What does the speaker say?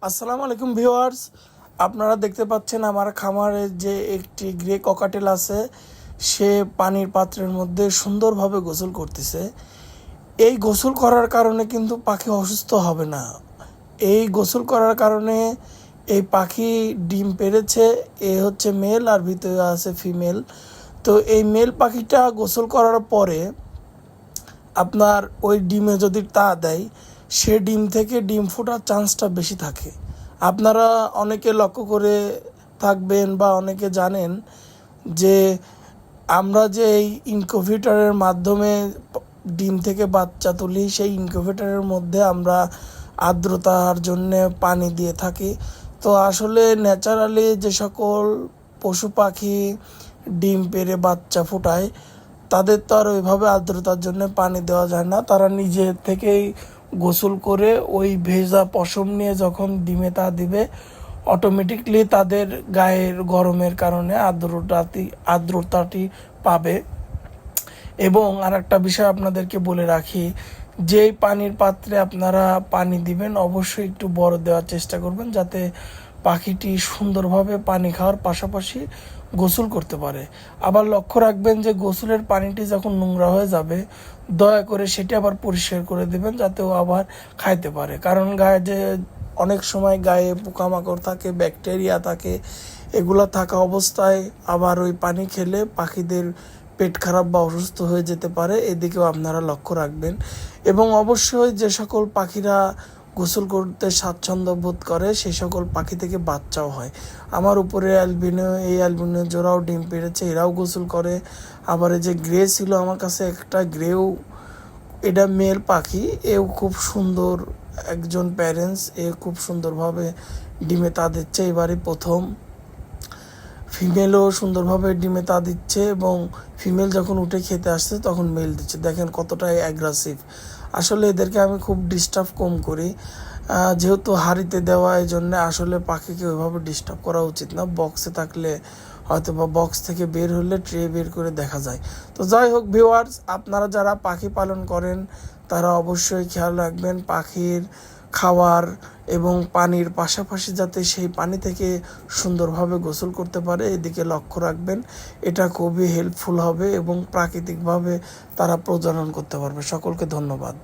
আসসালামু আলাইকুম ভিউয়ার্স, আপনারা দেখতে পাচ্ছেন আমার খামারে যে একটি গ্রে ককাটেল আছে, সে পানির পাত্রের মধ্যে সুন্দরভাবে গোসল করতেছে। এই গোসল করার কারণে কিন্তু পাখি অসুস্থ হবে না। এই গোসল করার কারণে এই পাখি ডিম পেড়েছে, এ হচ্ছে মেল আর ভিতরে আছে ফিমেল। তো এই মেল পাখিটা গোসল করার পরে আপনার ওই ডিমে যদি তা দেয়, সে ডিম থেকে ডিম ফোটার চান্সটা বেশি থাকে। আপনারা অনেকে লক্ষ্য করে থাকবেন বা অনেকে জানেন যে আমরা যে এই ইনকিউবেটরের মাধ্যমে ডিম থেকে বাচ্চা তুলি, সেই ইনকিউবেটরের মধ্যে আমরা আর্দ্রতার জন্য পানি দিয়ে থাকি। তো আসলে ন্যাচারালি যে সকল পশু পাখি ডিম পেড়ে বাচ্চা ফোটায়, তাদের তো আর ওইভাবে আর্দ্রতার জন্য পানি দেওয়া যায় না। তারা নিজে থেকেই গোসল করে ওই ভেজা পশম নিয়ে যখন ডিমে তা দিবে, অটোমেটিকলি তাদের গায়ের গরমের কারণে আর্দ্রতাটি পাবে। এবং আর একটা বিষয় আপনাদেরকে বলে রাখি, যেই পানির পাত্রে আপনারা পানি দিবেন অবশ্যই একটু বড় দেওয়ার চেষ্টা করবেন, যাতে পাখিটি সুন্দরভাবে পানি খাওয়ার পাশাপাশি গোসল করতে পারে। আবার লক্ষ্য রাখবেন যে গোসলের পানিটি যখন নোংরা হয়ে যাবে, দয়া করে সেটি আবার পরিষ্কার করে দেবেন, যাতে ও আবার খাইতে পারে। কারণ গায়ে যে অনেক সময় গায়ে পোকামাকড় থাকে, ব্যাকটেরিয়া থাকে, এগুলো থাকা অবস্থায় আবার ওই পানি খেলে পাখিদের পেট খারাপ বা অসুস্থ হয়ে যেতে পারে। এদিকেও আপনারা লক্ষ্য রাখবেন। এবং অবশ্যই যে সকল পাখিরা গোসল করতে স্বাচ্ছন্দ্য বোধ করে, সেই সকল পাখি থেকে বাচ্চাও হয়। আমার উপরে অ্যালবিনো জোড়াও ডিম পেড়েছে, এরাও গোসল করে। আবার এই যে গ্রে ছিল আমার কাছে একটা, গ্রেও এটা মেল পাখি, এও খুব সুন্দর একজন প্যারেন্টস, এ খুব সুন্দরভাবে ডিমে তা দিচ্ছে। এবারই প্রথম ফিমেলও সুন্দরভাবে ডিমে তা দিচ্ছে, এবং ফিমেল যখন উঠে খেতে আসছে তখন মেল দিচ্ছে। দেখেন কতটা অ্যাগ্রেসিভ। আসলে এদেরকে আমি খুব ডিস্টার্ব কম করি, যেহেতু হাঁড়িতে দেওয়া, এই জন্য আসলে পাখিকে ওইভাবে ডিস্টার্ব করা উচিত না। বক্সে থাকলে হয়তো বা বক্স থেকে বের হলে ট্রে বের করে দেখা যায়। তো যাই হোক ভিউয়ার্স, আপনারা যারা পাখি পালন করেন তারা অবশ্যই খেয়াল রাখবেন পাখির খাওয়ার এবং পানির পাশাপাশি যাতে সেই পানি থেকে সুন্দরভাবে গোসল করতে পারে, এদিকে লক্ষ্য রাখবেন। এটা খুবই হেল্পফুল হবে এবং প্রাকৃতিকভাবে তারা প্রজনন করতে পারবে। সকলকে ধন্যবাদ।